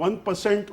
1%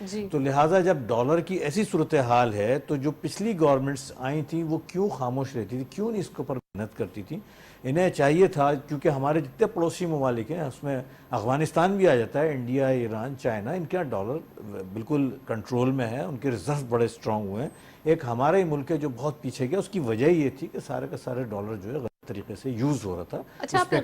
جی تو لہٰذا جب ڈالر کی ایسی صورتحال ہے تو جو پچھلی گورنمنٹس آئی تھیں وہ کیوں خاموش رہتی تھی, کیوں نہیں اس کے اوپر محنت کرتی تھی؟ انہیں چاہیے تھا, کیونکہ ہمارے جتنے پڑوسی ممالک ہیں اس میں افغانستان بھی آ جاتا ہے, انڈیا, ایران, چائنا, ان کا ڈالر بالکل کنٹرول میں ہے, ان کے ریزرو بڑے اسٹرانگ ہوئے ہیں. ایک ہمارا ہی ملک ہے جو بہت پیچھے گیا, اس کی وجہ یہ تھی کہ سارے کا سارے ڈالر جو ہے غلط طریقے سے یوز ہو رہا تھا. اچھا, آپ نے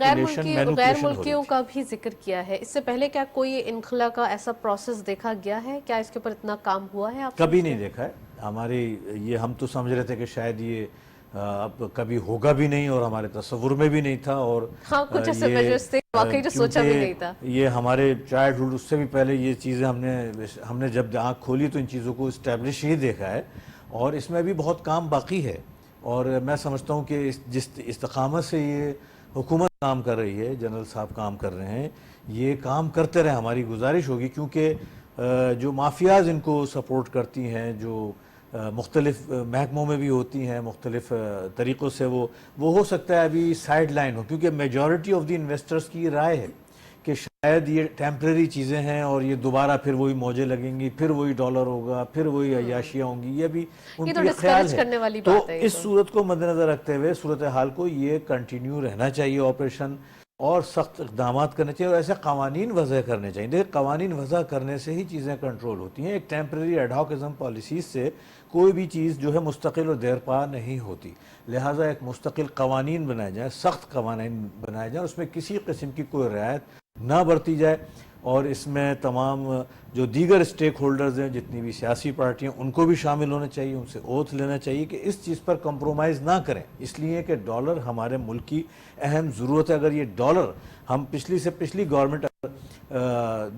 غیر ملکیوں کا بھی ذکر کیا ہے, اس سے پہلے کیا کوئی انخلا کا ایسا پروسیس دیکھا گیا ہے؟ کیا اس کے اوپر اتنا کام ہوا ہے؟ آپ کبھی نہیں دیکھا ہے ہماری, یہ ہم تو سمجھ رہے تھے کہ شاید یہ اب کبھی ہوگا بھی نہیں اور ہمارے تصور میں بھی نہیں تھا, اور ہاں کچھ ایسے میجرز تھے واقعی جو سوچا بھی نہیں تھا. یہ ہمارے چائلڈ ہوڈ, اس سے بھی پہلے یہ چیزیں ہم نے جب آنکھ کھولی تو ان چیزوں کو اسٹیبلش ہی دیکھا ہے, اور اس میں بھی بہت کام باقی ہے. اور میں سمجھتا ہوں کہ جس استقامت سے یہ حکومت کام کر رہی ہے, جنرل صاحب کام کر رہے ہیں, یہ کام کرتے رہے. ہماری گزارش ہوگی, کیونکہ جو مافیاز ان کو سپورٹ کرتی ہیں, جو مختلف محکموں میں بھی ہوتی ہیں, مختلف طریقوں سے وہ ہو سکتا ہے ابھی سائیڈ لائن ہو, کیونکہ میجورٹی آف دی انویسٹرز کی یہ رائے ہے کہ شاید یہ ٹیمپریری چیزیں ہیں اور یہ دوبارہ پھر وہی موجیں لگیں گی, پھر وہی ڈالر ہوگا, پھر وہی عیاشیاں ہوں گی. یہ بھی ان کا خیال ہے. تو اس صورت کو مد نظر رکھتے ہوئے صورتحال کو یہ کنٹینیو رہنا چاہیے آپریشن, اور سخت اقدامات کرنے چاہیے, اور ایسے قوانین وضع کرنے چاہیے. دیکھیں, قوانین وضع کرنے سے ہی چیزیں کنٹرول ہوتی ہیں. ایک ٹیمپریری ایڈہاکزم پالیسیز سے کوئی بھی چیز جو ہے مستقل اور دیرپا نہیں ہوتی. لہٰذا ایک مستقل قوانین بنائے جائیں, سخت قوانین بنائے جائیں, اس میں کسی قسم کی کوئی رعایت نہ برتی جائے, اور اس میں تمام جو دیگر اسٹیک ہولڈرز ہیں, جتنی بھی سیاسی پارٹیاں, ان کو بھی شامل ہونا چاہیے, ان سے اوتھ لینا چاہیے کہ اس چیز پر کمپرومائز نہ کریں, اس لیے کہ ڈالر ہمارے ملک کی اہم ضرورت ہے. اگر یہ ڈالر ہم پچھلی سے پچھلی گورنمنٹ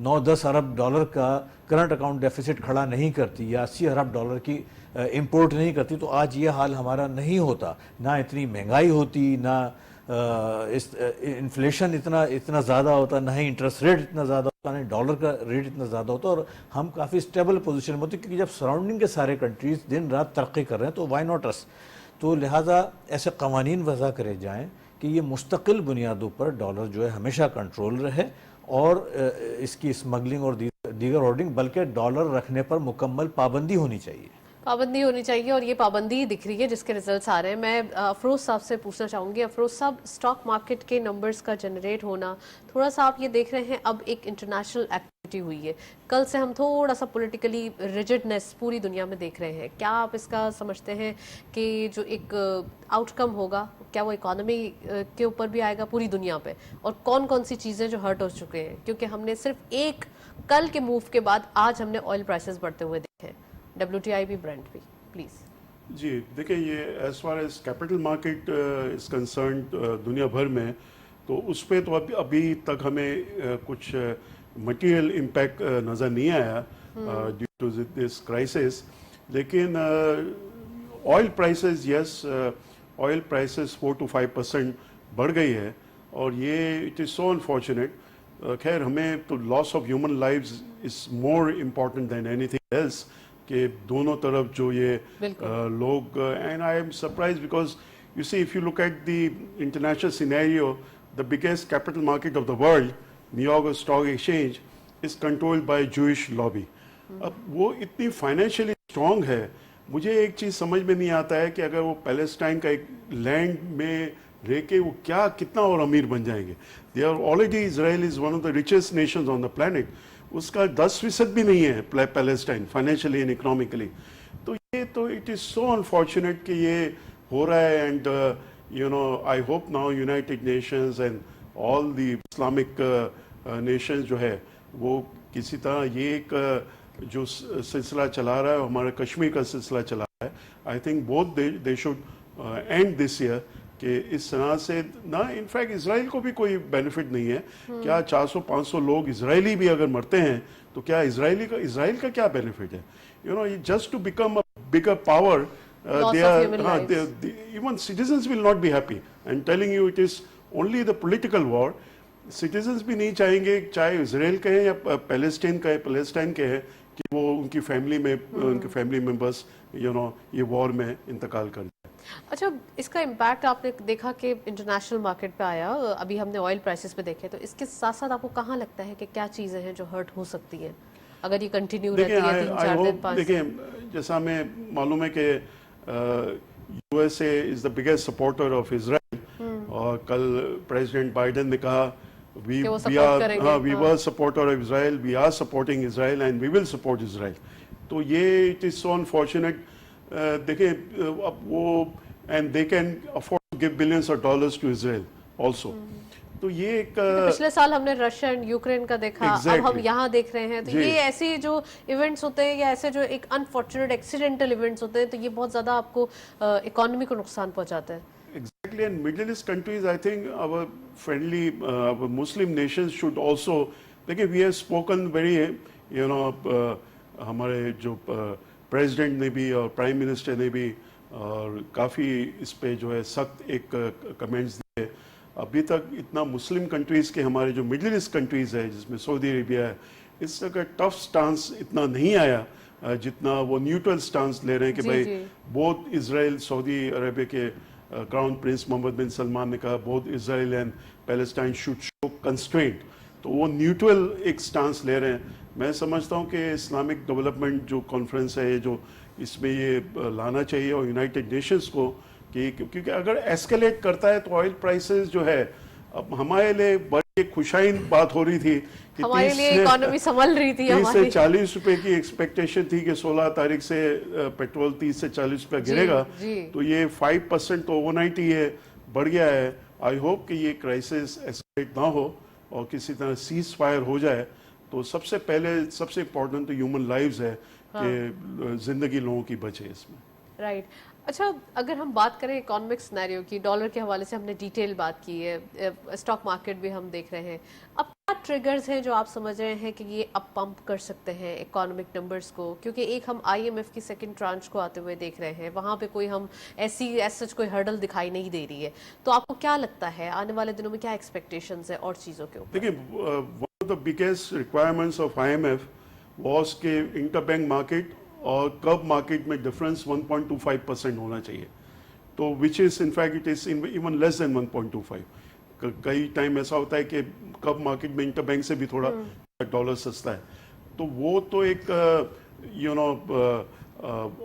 9-10 ارب ڈالر کا کرنٹ اکاؤنٹ ڈیفیسٹ کھڑا نہیں کرتی, یا 80 ارب ڈالر کی امپورٹ نہیں کرتی, تو آج یہ حال ہمارا نہیں ہوتا. نہ اتنی مہنگائی ہوتی, نہ انفلیشن اتنا زیادہ ہوتا, نہ ہی انٹرسٹ ریٹ اتنا زیادہ ہوتا, نہ ڈالر کا ریٹ اتنا زیادہ ہوتا, اور ہم کافی اسٹیبل پوزیشن میں ہوتے, کیونکہ جب سراؤنڈنگ کے سارے کنٹریز دن رات ترقی کر رہے ہیں تو وائی ناٹ اس. تو لہٰذا ایسے قوانین وضع کرے جائیں کہ یہ مستقل بنیادوں پر ڈالر جو ہے ہمیشہ کنٹرول رہے, اور اس کی اسمگلنگ اور دیگر ہورڈنگ, بلکہ ڈالر رکھنے پر مکمل پابندی ہونی چاہیے. پابندی ہونی چاہیے, اور یہ پابندی ہی دکھ رہی ہے جس کے ریزلٹس آ رہے ہیں. میں افروز صاحب سے پوچھنا چاہوں گی. افروز صاحب, اسٹاک مارکیٹ کے نمبرز کا جنریٹ ہونا, تھوڑا سا آپ یہ دیکھ رہے ہیں اب ایک انٹرنیشنل ایکٹیویٹی ہوئی ہے, کل سے ہم تھوڑا سا پولیٹیکلی ریجڈنس پوری دنیا میں دیکھ رہے ہیں. کیا آپ اس کا سمجھتے ہیں کہ جو ایک آؤٹ کم ہوگا, کیا وہ اکانومی کے اوپر بھی آئے گا پوری دنیا پہ, اور کون کون سی چیزیں جو ہرٹ ہو چکے ہیں؟ کیونکہ ہم نے صرف ایک کل کے موو کے بعد آج ہم نے آئل پرائسز بڑھتے ہوئے دیکھے, WTI بھی, برنٹ بھی. پلیز. جی دیکھیں, یہ as far as capital market is concerned دنیا بھر میں, تو اس پہ تو ابھی تک ہمیں کچھ مٹیریل امپیکٹ نظر نہیں آیا ڈیو ٹو دس کرائسس. لیکن oil prices, yes, oil prices 4 to 5% بڑھ گئی ہے, اور یہ اٹ از سو انفارچونیٹ. خیر, ہمیں تو loss of human lives is more important than anything else, کہ دونوں طرف جو یہ لوگ, and I am surprise because you see if you look at the international scenario, the biggest capital market of the world, New York stock exchange, is controlled by Jewish lobby. اب وہ اتنی financially strong ہے, مجھے ایک چیز سمجھ میں نہیں آتا ہے کہ اگر وہ پیلسٹائن کا ایک لینڈ میں رہ کے وہ کتنا اور امیر بن جائیں گے. They are already, Israel is one of the richest nations on the planet, اس کا 10% بھی نہیں ہے پیلسٹائن فائنینشلی اینڈ اکنامکلی. تو یہ تو اٹ از سو انفارچونیٹ کہ یہ ہو رہا ہے. And you know, I hope now United Nations and all the Islamic nations جو ہے وہ کسی طرح یہ ایک جو سلسلہ چلا رہا ہے, ہمارے کشمیر کا سلسلہ چلا رہا ہے, I think both they should and this year, کہ اس طرح سے نہ, انفیکٹ اسرائیل کو بھی کوئی بینیفٹ نہیں ہے. کیا 400-500 لوگ اسرائیلی بھی اگر مرتے ہیں تو کیا اسرائیل کا کیا بینیفٹ ہے؟ You know, just to become a bigger power, even citizens will not be happy. I am telling you, it is only the political war. Citizens بھی نہیں چاہیں گے, چاہے اسرائیل کے ہیں یا پیلسٹائن کے ہیں, کہ وہ ان کی فیملی میں, ان کے فیملی ممبرس یو نو یہ وار میں انتقال کر جائے. اچھا, اس کا امپیکٹ آپ نے دیکھا کہ انٹرنیشنل مارکیٹ پہ آیا, ابھی ہم نے آئل پرائسز پہ دیکھے, تو اس کے ساتھ ساتھ آپ کو کہاں لگتا ہے کہ کیا چیزیں ہیں جو ہرٹ ہو سکتی ہیں؟ اگر یہ کنٹینیو رہتی دیکھیں ہے 3-4 دن 5 دیکھیں جیسا ہمیں معلوم ہے کہ U S A is the biggest supporter of اسرائیل، اور کل پریزیڈنٹ بائیڈن نے کہا وی کہ وہ support کریں گے، we were supporter of Israel, we are supporting Israel and we will support Israel. تو یہ اٹ از سو انفارچونیٹ. دیکھیں اب وہ and they can afford to give billions of dollars to Israel also. تو یہ ایک پچھلے سال ہم نے رشیا اینڈ یوکرین کا دیکھا، اب ہم یہاں دیکھ رہے ہیں. تو یہ ایسی جو ایونٹس ہوتے ہیں یا ایسے جو ایک انفارچونیٹ ایکسیڈنٹل ایونٹس ہوتے ہیں تو یہ بہت زیادہ آپ کو اکانومی کو نقصان پہنچاتے ہیں. Exactly, and Middle East countries, I think our friendly, our Muslim nations should also, like we have spoken very, ہمارے جو پریزیڈنٹ نے بھی اور پرائم منسٹر نے بھی اور کافی اس پہ جو ہے سخت ایک کمنٹس دیے. ابھی تک اتنا مسلم کنٹریز کے ہمارے جو مڈل ایسٹ کنٹریز ہے جس میں سعودی عربیہ ہے، اس کا ٹف سٹانس اتنا نہیں آیا جتنا وہ نیوٹرل سٹانس لے رہے ہیں کہ بھائی بہت اسرائیل سعودی عربیہ کے کراؤن پرنس محمد بن سلمان نے کہا بہت Israel and Palestine should show constraint. تو وہ نیوٹرل ایک سٹانس لے رہے ہیں. میں سمجھتا ہوں کہ اسلامک ڈیولپمنٹ جو کانفرنس ہے جو اس میں یہ لانا چاہیے اور یونائٹڈ نیشنز کو کہ کیونکہ اگر ایسکیلیٹ کرتا ہے تو آئل پرائسز جو ہے اب ہمارے لیے بڑی خوشائن بات ہو رہی تھی کہ ہمارے لیے اکانومی سنبھل رہی تھی. 30 سے 40 روپے کی ایکسپیکٹیشن تھی کہ 16 تاریخ سے پیٹرول 30 سے 40 روپے گرے گا. تو یہ 5% تو اوور نائٹ ہی ہے بڑھ گیا ہے. آئی ہوپ کہ یہ کرائسس ایسکیلیٹ نہ ہو اور کسی طرح سیز فائر ہو جائے. تو سب سے پہلے سب سے امپورٹنٹ تو ہیومن لائفز ہے کہ زندگی لوگوں کی بچے اس میں. رائٹ. اچھا اگر ہم بات کریں اکانومک سینیریو کی، ڈالر کے حوالے سے ہم نے ڈیٹیل بات کی ہے، اسٹاک مارکیٹ بھی ہم دیکھ رہے ہیں، اب کیا ٹریگرز ہیں جو آپ سمجھ رہے ہیں کہ یہ اب پمپ کر سکتے ہیں اکانومک نمبرز کو؟ کیونکہ ایک ہم آئی ایم ایف کی سیکنڈ ٹرانچ کو آتے ہوئے دیکھ رہے ہیں، وہاں پہ کوئی ہم ایسی سچ کوئی ہرڈل دکھائی نہیں دے رہی ہے. تو آپ کو کیا لگتا ہے آنے والے دنوں میں کیا ایکسپیکٹیشنز ہیں اور چیزوں کے اوپر؟ دیکھیں one of the biggest requirements of I M F was کہ انٹر بینک مارکیٹ اور کب مارکیٹ میں ڈفرینس 1.25% ہونا چاہیے. تو which is in fact it is even less than 1.25. کئی ٹائم ایسا ہوتا ہے کہ کب مارکیٹ میں انٹر بینک سے بھی تھوڑا ڈالر سستا ہے. تو وہ تو ایک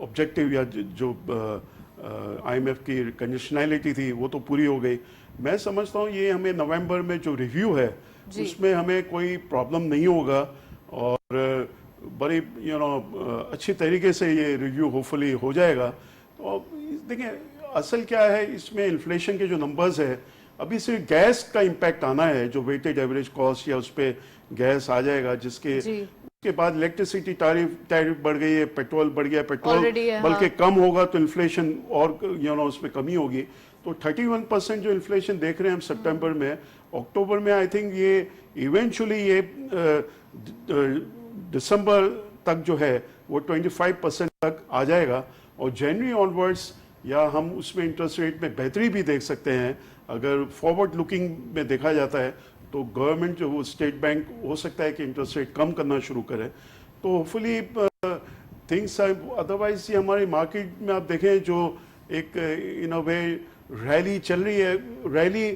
آبجیکٹیو یا جو آئی ایم ایف کی کنڈیشنلٹی تھی وہ تو پوری ہو گئی. میں سمجھتا ہوں یہ ہمیں نومبر میں جو ریویو ہے اس میں ہمیں کوئی پرابلم نہیں ہوگا اور بڑی اچھی طریقے سے یہ ریویو ہوپ فلی ہو جائے گا. تو دیکھیں اصل کیا ہے اس میں انفلیشن کے جو نمبرز ہے ابھی صرف گیس کا امپیکٹ آنا ہے جو ویٹڈ ایوریج کاسٹ یا اس پہ گیس آ جائے گا جس کے بعد الیکٹریسٹی ٹیرف بڑھ گئی ہے، پیٹرول بڑھ گیا، پیٹرول بلکہ کم ہوگا تو انفلیشن اور اس میں کمی ہوگی. تو 31% جو انفلیشن دیکھ رہے ہیں ہم سپٹمبر میں، اکتوبر میں آئی تھنک یہ ایونچولی یہ دسمبر تک جو ہے وہ 25% تک آ جائے گا. اور جنوری آنورڈس یا ہم اس میں انٹرسٹ ریٹ میں بہتری بھی دیکھ سکتے ہیں. اگر فارورڈ لکنگ میں دیکھا جاتا ہے تو گورنمنٹ جو اسٹیٹ بینک ہو سکتا ہے کہ انٹرسٹ ریٹ کم کرنا شروع کرے. تو ہوپ فلی تھنگس ادروائز یہ ہماری مارکیٹ میں آپ دیکھیں جو ایک ان اے وے ریلی چل رہی ہے، ریلی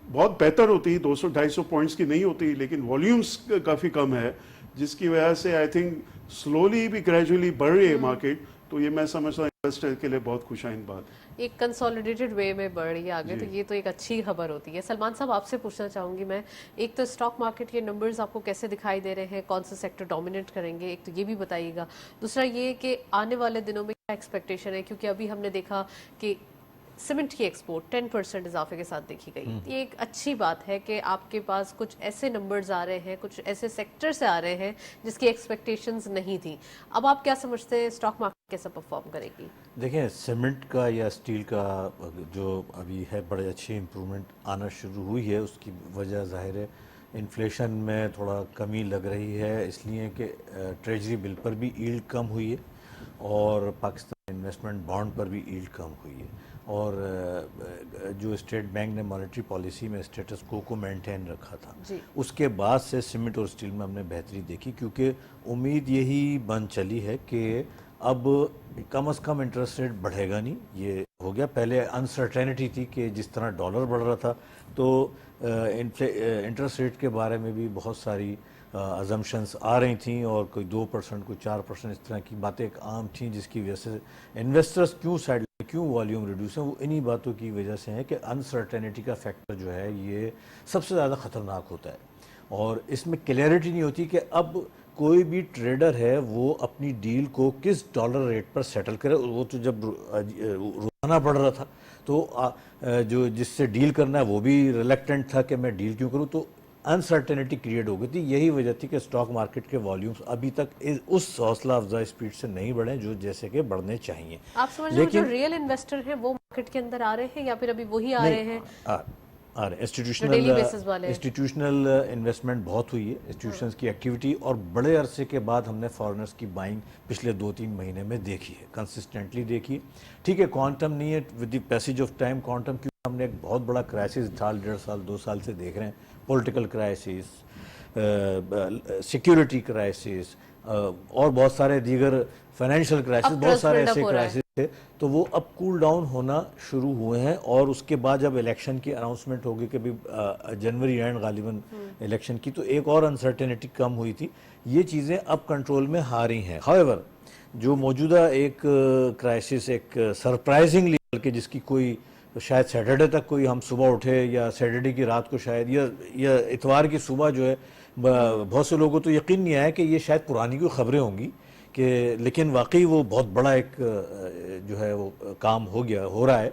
بہت بہتر ہوتی 200-250 پوائنٹس کی نہیں ہوتی لیکن والیومس کافی کم ہے جس کی وجہ سے آئی تھنک سلولی بھی گریجولی بڑھ رہی ہے مارکیٹ. تو یہ میں سمجھتا ہوں انویسٹر کے لیے بہت خوشائن بات ہے. ایک کنسولیڈیٹڈ وے میں بڑھ رہی ہے آگے. تو یہ تو ایک اچھی خبر ہوتی ہے. سلمان صاحب آپ سے پوچھنا چاہوں گی میں، ایک تو اسٹاک مارکیٹ کے نمبرز آپ کو کیسے دکھائی دے رہے ہیں، کون سے سیکٹر ڈومینیٹ کریں گے، ایک تو یہ بھی بتائیے گا. دوسرا یہ کہ آنے والے دنوں میں کیا ایکسپیکٹیشن ہے، کیونکہ ابھی ہم نے دیکھا کہ سیمنٹ کی ایکسپورٹ 10% اضافے کے ساتھ دیکھی گئی. یہ ایک اچھی بات ہے کہ آپ کے پاس کچھ ایسے نمبرز آ رہے ہیں، کچھ ایسے سیکٹر سے آ رہے ہیں جس کی ایکسپیکٹیشنز نہیں تھیں. اب آپ کیا سمجھتے ہیں اسٹاک مارکیٹ کیسا پرفارم کرے گی؟ دیکھیں سیمنٹ کا یا اسٹیل کا جو ابھی ہے بڑے اچھی امپرومنٹ آنا شروع ہوئی ہے. اس کی وجہ ظاہر ہے انفلیشن میں تھوڑا کمی لگ رہی ہے، اس لیے کہ ٹریجری بل پر بھی ایلڈ کم ہوئی ہے اور پاکستان انویسٹمنٹ بانڈ پر بھی ایلڈ کم ہوئی ہے. اور جو اسٹیٹ بینک نے مانیٹری پالیسی میں اسٹیٹس کو مینٹین رکھا تھا اس کے بعد سے سیمنٹ اور اسٹیل میں ہم نے بہتری دیکھی، کیونکہ امید یہی بن چلی ہے کہ اب کم از کم انٹرسٹ ریٹ بڑھے گا نہیں. یہ ہو گیا، پہلے انسرٹینٹی تھی کہ جس طرح ڈالر بڑھ رہا تھا تو انٹرسٹ ریٹ کے بارے میں بھی بہت ساری ازمپشنس آ رہی تھیں اور کوئی 2% کوئی 4% اس طرح کی باتیں ایک عام تھیں جس کی وجہ سے انویسٹرز کیوں والیوم ریڈیوس ہیں، وہ انہی باتوں کی وجہ سے ہیں کہ انسرٹینٹی کا فیکٹر جو ہے یہ سب سے زیادہ خطرناک ہوتا ہے، اور اس میں کلیئرٹی نہیں ہوتی کہ اب کوئی بھی ٹریڈر ہے وہ اپنی ڈیل کو کس ڈالر ریٹ پر سیٹل کرے۔ وہ تو جب روزانہ بڑھ رہا تھا تو جو جس سے ڈیل کرنا ہے وہ بھی ریلیکٹنٹ تھا کہ میں ڈیل کیوں کروں، تو انسرٹینٹی کریٹ ہو گئی تھی۔ یہی وجہ تھی کہ اسٹاک مارکیٹ کے والیومز ابھی تک اس حوصلہ افزا اسپیڈ سے نہیں بڑھے جو جیسے کہ بڑھنے چاہیے۔ آپ سمجھ رہے ہو جو ریئل انویسٹر ہیں وہ مارکیٹ کے اندر آ رہے ہیں یا پھر ابھی وہی آ رہے ہیں؟ انسٹیٹیوشنل انویسٹمنٹ بہت ہوئی ہے، انسٹیٹیوشنز کی ایکٹیویٹی، اور بڑے عرصے کے بعد ہم نے فارنرز کی بائنگ پچھلے 2-3 مہینے میں دیکھی ہے، کنسسٹنٹلی دیکھی ہے۔ ٹھیک ہے کوانٹم نہیں ہے، with the passage of time quantum, کیونکہ ہم نے ایک بہت بڑا کرائسس 1.5-2 سال سے دیکھ رہے ہیں، پولیٹیکل کرائسس، سیکیورٹی کرائسس، اور بہت سارے دیگر فائنینشیل کرائسس، بہت سارے ایسے کرائسس تھے، تو وہ اب کول ڈاؤن ہونا شروع ہوئے ہیں، اور اس کے بعد جب الیکشن کی اناؤنسمنٹ ہوگی کہ بھی جنوری اینڈ غالباً الیکشن کی، تو ایک اور انسرٹینٹی کم ہوئی تھی، یہ چیزیں اب کنٹرول میں آ رہی ہیں۔ ہاؤیور جو موجودہ ایک کرائسس ایک سرپرائزنگلی، بلکہ جس کی کوئی شاید سیٹرڈے تک کوئی ہم صبح اٹھے یا سیٹرڈے کی رات کو شاید یا اتوار کی صبح جو ہے بہت سے لوگوں تو یقین نہیں آیا کہ یہ شاید پرانی کوئی خبریں ہوں گی، کہ لیکن واقعی وہ بہت بڑا ایک جو ہے وہ کام ہو رہا ہے۔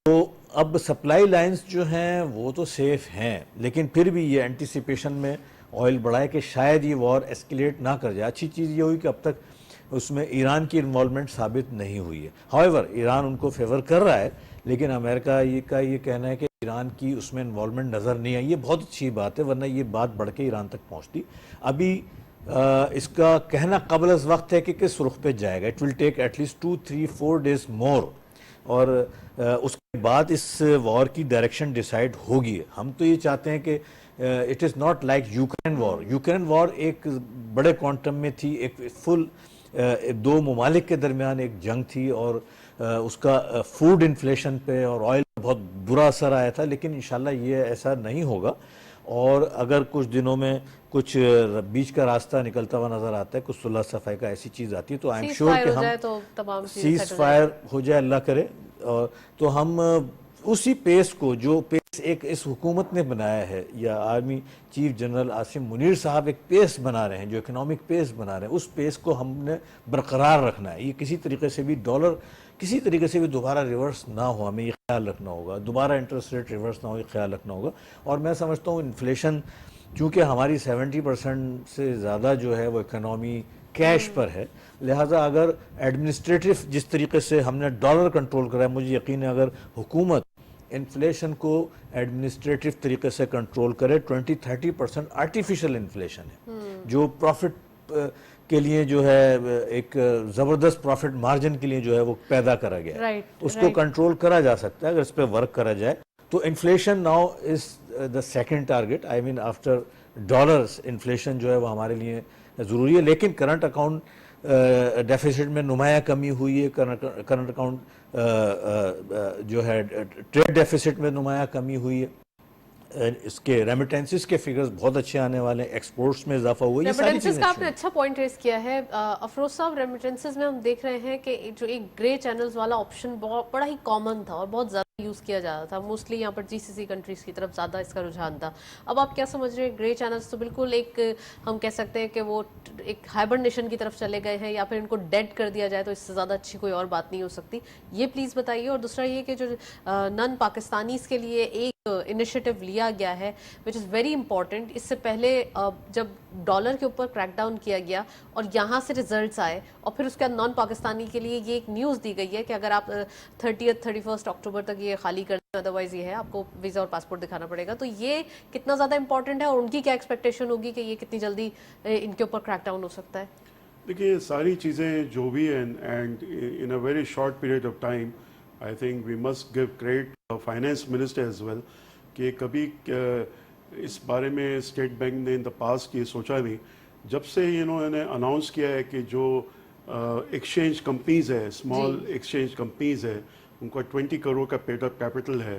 تو اب سپلائی لائنز جو ہیں وہ تو سیف ہیں، لیکن پھر بھی یہ اینٹیسپیشن میں آئل بڑھا ہے کہ شاید یہ وار ایسکیلیٹ نہ کر جائے۔ اچھی چیز یہ ہوئی کہ اب تک اس میں ایران کی انوالومنٹ ثابت نہیں ہوئی ہے۔ ہاؤیور ایران ان کو فیور کر رہا ہے، لیکن امریکہ کا یہ کہنا ہے کہ ایران کی اس میں انوالومنٹ نظر نہیں آئی۔ یہ بہت اچھی بات ہے، ورنہ یہ بات بڑھ کے ایران تک پہنچتی۔ ابھی اس کا کہنا قبل از وقت ہے کہ کس رخ پہ جائے گا، it will take at least 2-3-4 days more, اور اس کے بعد اس وار کی ڈائریکشن ڈیسائیڈ ہوگی۔ ہم تو یہ چاہتے ہیں کہ it is not like Ukraine war ایک بڑے کوانٹم میں تھی، ایک فل 2 ممالک کے درمیان ایک جنگ تھی، اور اس کا فوڈ انفلیشن پہ اور آئل پہ بہت برا اثر آیا تھا، لیکن انشاءاللہ یہ ایسا نہیں ہوگا، اور اگر کچھ دنوں میں کچھ بیچ کا راستہ نکلتا ہوا نظر آتا ہے، کچھ صلح صفائی کا ایسی چیز آتی ہے، تو آئی ایم شیور کہ ہم سیز فائر ہو جائے اللہ کرے، تو ہم اسی پیس کو جو پیس ایک اس حکومت نے بنایا ہے، یا army chief general Asim Munir صاحب ایک پیس بنا رہے ہیں، جو اکنامک پیس بنا رہے ہیں، اس پیس کو ہم نے برقرار رکھنا ہے۔ یہ کسی طریقے سے بھی ڈالر کسی طریقے سے بھی دوبارہ ریورس نہ ہو، ہمیں یہ خیال رکھنا ہوگا، دوبارہ انٹرسٹ ریٹ ریورس نہ ہو، یہ خیال رکھنا ہوگا۔ اور میں سمجھتا ہوں انفلیشن چونکہ ہماری 70% سے زیادہ جو ہے وہ اکنامی کیش پر ہے، لہٰذا اگر ایڈمنسٹریٹو جس طریقے سے ہم نے ڈالر کنٹرول کرا ہے، مجھے یقین ہے اگر حکومت انفلیشن کو ایڈمنسٹریٹو طریقے سے کنٹرول کرے، 20-30% آرٹیفیشل انفلیشن ہے جو پروفٹ کے لیے جو ہے ایک زبردست پروفٹ مارجن کے لیے جو ہے وہ پیدا کرا گیا ہے، اس کو کنٹرول کرا جا سکتا ہے اگر اس پہ ورک کرا جائے۔ تو inflation now is the second target, I mean after dollars, inflation جو ہے وہ ہمارے لیے ضروری ہے، لیکن کرنٹ اکاؤنٹ ڈیفیسٹ میں نمایاں کمی ہوئی ہے، کرنٹ اکاؤنٹ جو ہے ٹریڈ ڈیفیسٹ میں نمایاں کمی ہوئی ہے، اس کے ریمیٹنسز کے فگرز بہت اچھے آنے والے ہیں، ایکسپورٹس میں اضافہ ہوا ہے، یہ ساری چیزیں کا آپ نے اچھا پوائنٹ ریز کیا ہے افروز صاحب۔ ریمیٹنسز میں ہم دیکھ رہے ہیں کہ جو ایک گرے چینلز والا آپشن بڑا ہی کامن تھا اور بہت زیادہ یوز کیا جاتا تھا، موسٹلی یہاں پر GCC کنٹریز کی طرف زیادہ اس کا رجحان تھا۔ اب آپ کیا سمجھ رہے ہیں، گرے چینلز تو بالکل ایک ہم کہہ سکتے ہیں کہ وہ ایک ہائبرنیشن کی طرف چلے گئے ہیں، یا پھر ان کو ڈیڈ کر دیا جائے تو اس سے زیادہ اچھی کوئی اور بات نہیں ہو سکتی، یہ پلیز بتائیے۔ اور دوسرا یہ کہ جو نن پاکستانیز کے لیے ایک انیشیٹو لیا گیا ہے وچ از ویری امپورٹنٹ، اس سے پہلے جب ڈالر کے اوپر کریک ڈاؤن کیا گیا اور یہاں سے ریزلٹس آئے، اور پھر اس کے بعد نان پاکستانی کے لیے یہ ایک نیوز دی گئی ہے کہ اگر آپ 31 اکتوبر تک یہ خالی کر دیں، ادروائز یہ ہے آپ کو ویزا اور پاسپورٹ دکھانا پڑے گا، تو یہ کتنا زیادہ امپورٹنٹ ہے اور ان کی کیا ایکسپیکٹیشن ہوگی کہ یہ کتنی جلدی ان کے اوپر کریک ڈاؤن ہو سکتا ہے؟ دیکھیے ساری چیزیں جو بھی ہیں and in a very short period of time I think we must give credit finance minister as well کہ کبھی اس بارے میں اسٹیٹ بینک نے ان دا پاسٹ یہ سوچا نہیں، جب سے انہوں نے اناؤنس کیا ہے کہ جو ایکسچینج کمپنیز ہے، اسمال ایکسچینج کمپنیز ہے، ان کا 20 کروڑ کا پیڈ اپ کیپٹل ہے،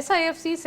SIFC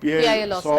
PIA 100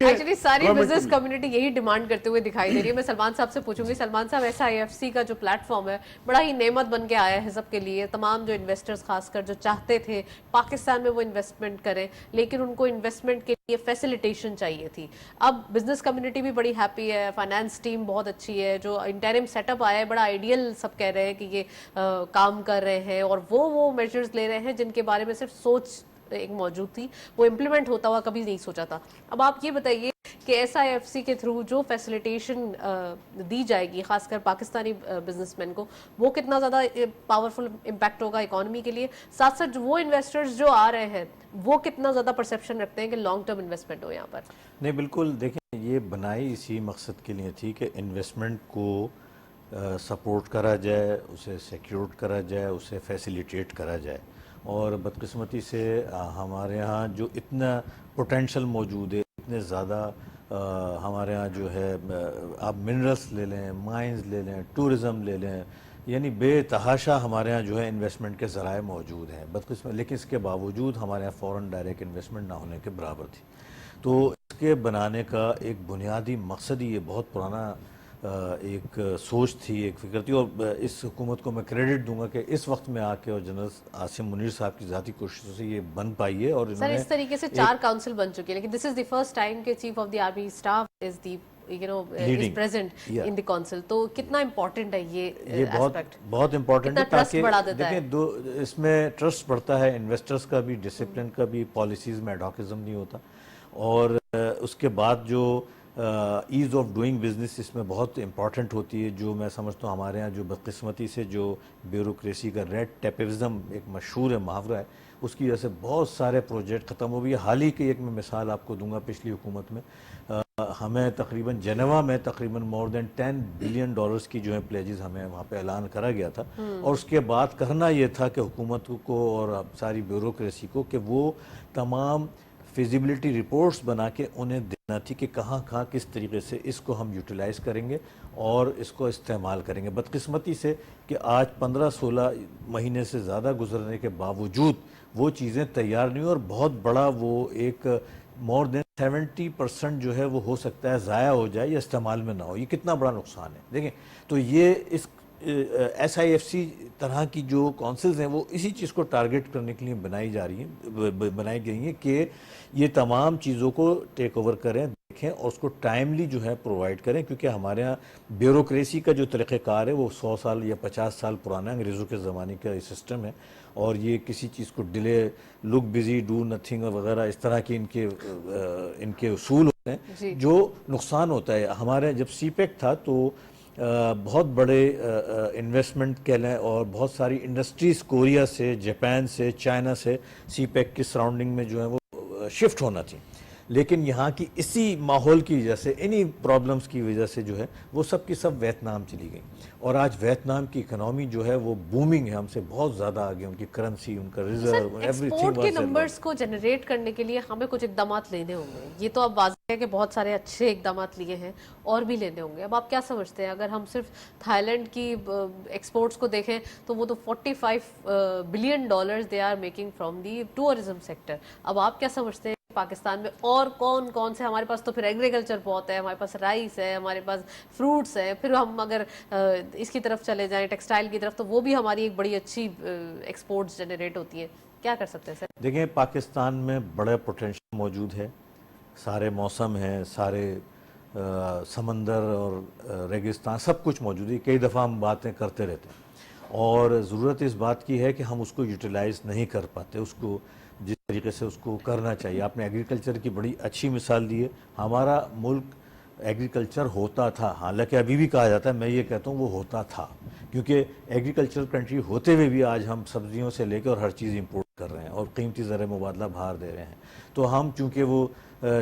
ایکچولی ساری بزنس کمیونٹی یہی ڈیمانڈ کرتے ہوئے دکھائی دے رہی ہے. میں سلمان صاحب سے پوچھوں گی. سلمان صاحب, SIFC کا جو پلیٹ فارم ہے بڑا ہی نعمت بن کے آیا ہے سب کے لیے. تمام جو انویسٹرز خاص کر جو چاہتے تھے پاکستان میں وہ انویسٹمنٹ کریں, لیکن ان کو انویسٹمنٹ کے لیے فیسیلیٹیشن چاہیے تھی. اب بزنس کمیونٹی بھی بڑی ہیپی ہے, فائنانس ٹیم بہت اچھی ہے, جو انٹرم سیٹ اپ آیا ہے بڑا آئیڈیل سب کہہ رہے ہیں کہ یہ کام کر رہے ہیں, اور وہ میجرز لے رہے ہیں جن کے بارے میں صرف سوچ ایک موجود تھی, وہ امپلیمنٹ ہوتا ہوا کبھی نہیں سوچا تھا. اب آپ یہ بتائیے کہ SIFC کے تھرو جو فیسیلیٹیشن دی جائے گی خاص کر پاکستانی بزنس مین کو, وہ کتنا زیادہ پاورفل امپیکٹ ہوگا اکانومی کے لیے, ساتھ ساتھ وہ انویسٹرز جو آ رہے ہیں وہ کتنا زیادہ پرسیپشن رکھتے ہیں کہ لانگ ٹرم انویسٹمنٹ ہو یہاں پر. نہیں بالکل, دیکھیں یہ بنائی اسی مقصد کے لیے تھی کہ انویسٹمنٹ کو سپورٹ کرا جائے, اسے سیکیورڈ کرا جائے, اسے فیسیلیٹیٹ کرا جائے. اور بدقسمتی سے ہمارے ہاں جو اتنا پوٹینشل موجود ہے, اتنے زیادہ ہمارے ہاں جو ہے, آپ منرلس لے لیں, مائنز لے لیں, ٹورزم لے لیں, یعنی بے تحاشا ہمارے ہاں جو ہے انویسٹمنٹ کے ذرائع موجود ہیں بدقسمت, لیکن اس کے باوجود ہمارے ہاں فورن ڈائریکٹ انویسٹمنٹ نہ ہونے کے برابر تھی. تو اس کے بنانے کا ایک بنیادی مقصد ہی یہ بہت پرانا ایک سوچ تھی, ایک فکر تھی, اور اس حکومت کو میں کریڈٹ دوں گا کہ اس وقت میں آ کے اور جنرل عاصم منیر صاحب کی ذاتی کوششوں سے یہ بن پائی ہے. اور سر اس طریقے سے 4 کاؤنسل بن چکی ہے, لیکن دس از دی فرسٹ ٹائم کہ chief of the army staff is the is present in the council. تو کتنا امپورٹنٹ ہے یہ بہت امپورٹنٹ ہے, تاکہ دیکھیں اس میں ٹرسٹ بڑھتا ہے, انویسٹرز کا بھی, ڈسپلن کا بھی, پالیسیز میں ایڈاکزم نہیں ہوتا. اور اس کے بعد جو ایز آف ڈوئنگ بزنس اس میں بہت امپورٹنٹ ہوتی ہے. جو میں سمجھتا ہوں ہمارے ہاں جو بدقسمتی سے جو بیوروکریسی کا ریڈ ٹیپزم ایک مشہور ہے محاورہ ہے, اس کی وجہ سے بہت سارے پروجیکٹ ختم ہو گئی. حال ہی کی ایک میں مثال آپ کو دوں گا, پچھلی حکومت میں ہمیں تقریباً جنیوا میں تقریباً مور دین $10 بلین کی جو ہے پلیجز ہمیں وہاں پہ اعلان کرا گیا تھا. اور اس کے بعد کرنا یہ تھا کہ حکومت کو اور ساری بیوروکریسی کو کہ وہ تمام فیزیبلٹی رپورٹس بنا کے انہیں دینا تھی کہ کہاں کہاں کس طریقے سے اس کو ہم یوٹیلائز کریں گے اور اس کو استعمال کریں گے. بدقسمتی سے کہ آج 15-16 مہینے سے زیادہ گزرنے کے باوجود وہ چیزیں تیار نہیں, اور بہت بڑا وہ ایک مور دین 70% جو ہے وہ ہو سکتا ہے ضائع ہو جائے یا استعمال میں نہ ہو. یہ کتنا بڑا نقصان ہے. دیکھیں تو یہ اس SIFC طرح کی جو کونسلز ہیں وہ اسی چیز کو ٹارگٹ کرنے کے لیے بنائی گئی ہیں کہ یہ تمام چیزوں کو ٹیک اوور کریں, دیکھیں اور اس کو ٹائملی جو ہے پرووائڈ کریں. کیونکہ ہمارے ہاں بیوروکریسی کا جو طریقہ کار ہے وہ 100 سال یا 50 سال پرانا ہے, انگریزوں کے زمانے کا یہ سسٹم ہے. اور یہ کسی چیز کو delay, look busy, do nothing وغیرہ اس طرح کے ان کے اصول ہوتے ہیں جو نقصان ہوتا ہے. ہمارے جب سی پیک تھا تو بہت بڑے انویسٹمنٹ کہہ لیں اور بہت ساری انڈسٹریز کوریا سے, جاپان سے, چائنا سے سی پیک کی سراؤنڈنگ میں جو ہے وہ شفٹ ہونا تھی. لیکن یہاں کی اسی ماحول کی وجہ سے, انہی پرابلمز کی وجہ سے جو ہے وہ سب کی سب ویتنام چلی گئی. اور آج ویتنام کی اکنامی جو ہے وہ بومنگ ہے, ہم سے بہت زیادہ آگے, ان کی کرنسی, ان کا ریزرو, ایکسپورٹ کے نمبرز کو جنریٹ کرنے کے لیے ہمیں کچھ اقدامات لینے ہوں گے. یہ تو اب واضح ہے کہ بہت سارے اچھے اقدامات لیے ہیں, اور بھی لینے ہوں گے. اب آپ کیا سمجھتے ہیں, اگر ہم صرف تھائی لینڈ کی ایکسپورٹس کو دیکھیں تو وہ تو $45 billion they are making from the tourism sector. اب آپ کیا سمجھتے ہیں پاکستان میں اور کون سے, ہمارے پاس تو پھر ایگریکلچر بہت ہے, ہمارے پاس رائس ہے, ہمارے پاس فروٹس ہے, پھر ہم اگر اس کی طرف چلے جائیں ٹیکسٹائل کی طرف تو وہ بھی ہماری ایک بڑی اچھی ایکسپورٹس جنریٹ ہوتی ہیں. کیا کر سکتے ہیں سر؟ دیکھیں پاکستان میں بڑا پوٹینشل موجود ہے, سارے موسم ہیں, سارے سمندر اور ریگستان سب کچھ موجود ہے. کئی دفعہ ہم باتیں کرتے رہتے ہیں اور ضرورت اس بات کی ہے کہ ہم اس کو یوٹیلائز نہیں کر پاتے اس کو جس طریقے سے اس کو کرنا چاہیے. آپ نے ایگریکلچر کی بڑی اچھی مثال دی ہے. ہمارا ملک ایگریکلچر ہوتا تھا, حالانکہ ابھی بھی کہا جاتا ہے, میں یہ کہتا ہوں وہ ہوتا تھا, کیونکہ ایگریکلچر کنٹری ہوتے ہوئے بھی آج ہم سبزیوں سے لے کے اور ہر چیز امپورٹ کر رہے ہیں اور قیمتی زر مبادلہ باہر دے رہے ہیں. تو ہم چونکہ وہ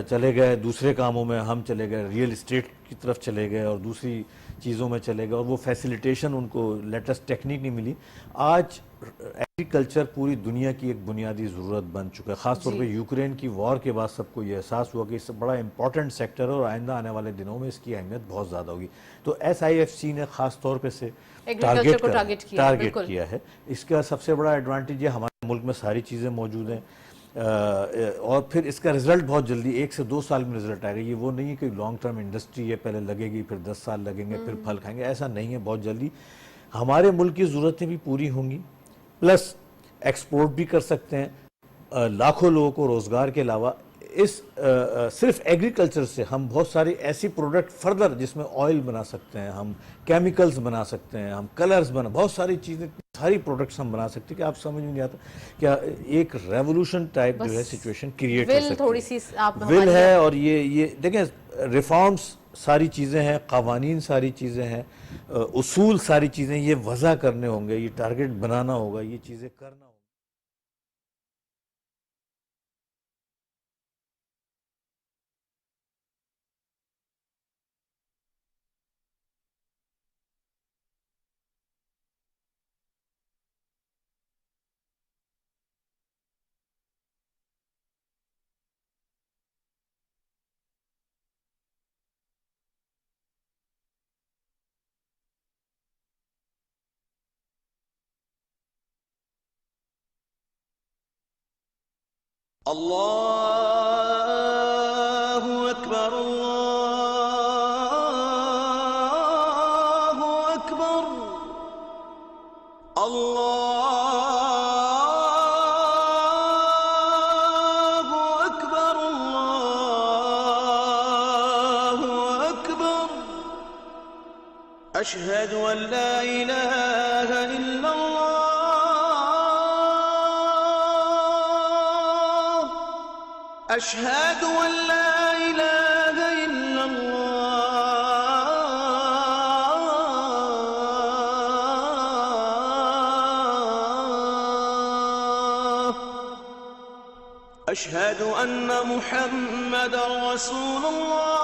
چلے گئے دوسرے کاموں میں, ہم چلے گئے ریئل اسٹیٹ کی طرف چلے گئے اور دوسری چیزوں میں چلے گئے, اور وہ فیسیلیٹیشن ان کو لیٹسٹ ٹیکنیک نہیں ملی. آج ایگریکلچر پوری دنیا کی ایک بنیادی ضرورت بن چکا ہے. خاص طور پہ یوکرین کی وار کے بعد سب کو یہ احساس ہوا کہ اس سے بڑا امپورٹنٹ سیکٹر ہے اور آئندہ آنے والے دنوں میں اس کی اہمیت بہت زیادہ ہوگی. تو SIFC نے خاص طور پہ سے ٹارگٹ کیا ہے. اس کا سب سے بڑا ایڈوانٹیج ہے ہمارے ملک میں ساری چیزیں موجود ہیں. اور پھر اس کا رزلٹ بہت جلدی 1 سے 2 سال میں رزلٹ آئے گا. یہ وہ نہیں ہے کہ لانگ ٹرم انڈسٹری ہے, پہلے لگے گی پھر 10 سال لگیں گے پھر پھل کھائیں گے, ایسا نہیں ہے. بہت جلدی ہمارے ملک کی ضرورتیں بھی پوری ہوں گی, پلس ایکسپورٹ بھی کر سکتے ہیں. لاکھوں لوگوں کو روزگار کے علاوہ اس صرف ایگریکلچر سے ہم بہت ساری ایسی پروڈکٹ فردر, جس میں آئل بنا سکتے ہیں, ہم کیمیکلز بنا سکتے ہیں, ہم کلرز بہت ساری چیزیں, ساری پروڈکٹس ہم بنا سکتے ہیں کہ آپ سمجھ میں نہیں آتا کیا ایک ریولوشن ٹائپ جو ہے سچویشن کریٹ ہو سکتی تھوڑی سی آپ ول ہے. اور یہ دیکھیں ریفارمز ساری چیزیں ہیں, قوانین ساری چیزیں ہیں, اصول ساری چیزیں, یہ وضع کرنے ہوں گے, یہ ٹارگٹ بنانا ہوگا, یہ چیزیں کرنا ہوگا. الله أكبر الله أكبر الله أكبر الله أكبر أشهد أن لا إله إلا الله أشهد أن لا إله إلا الله أشهد أن محمد رسول الله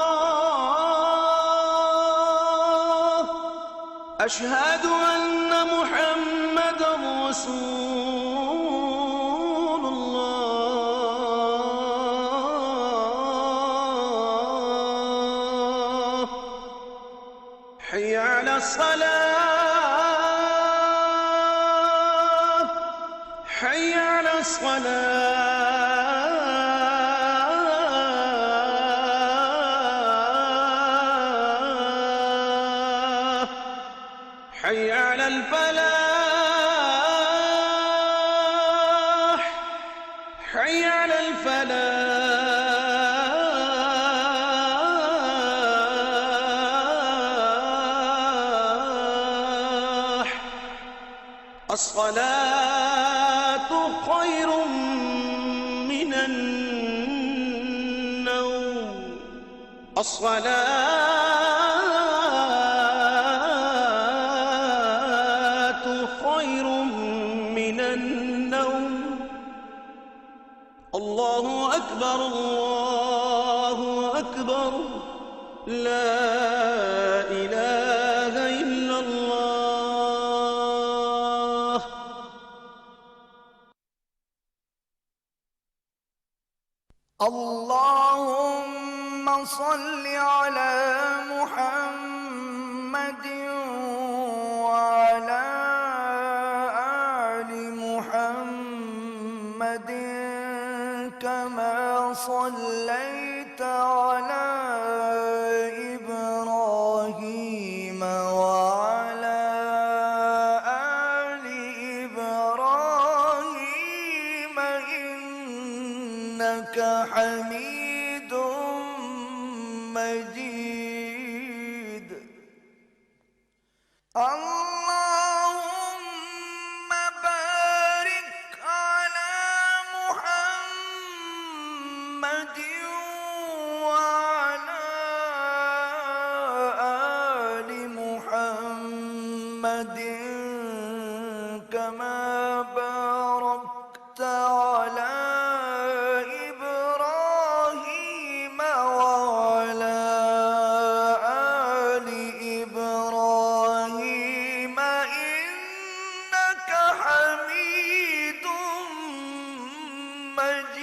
أشهد أن محمد رسول الله حي على الصلاة حي على الصلاة حي على الفلاح حي على الفلاح الصلاة خير من النوم الصلاة خير من النوم الله أكبر الله أكبر لا إله إلا الله اللهم صل على محمد وعلى آل محمد كما صليت على إبراهيم وعلى آل إبراهيم إنك حميد مجيد اللهم بارك على محمد وعلى آل محمد كما باركت على إبراهيم وعلى آل إبراهيم إنك حميد مجيد.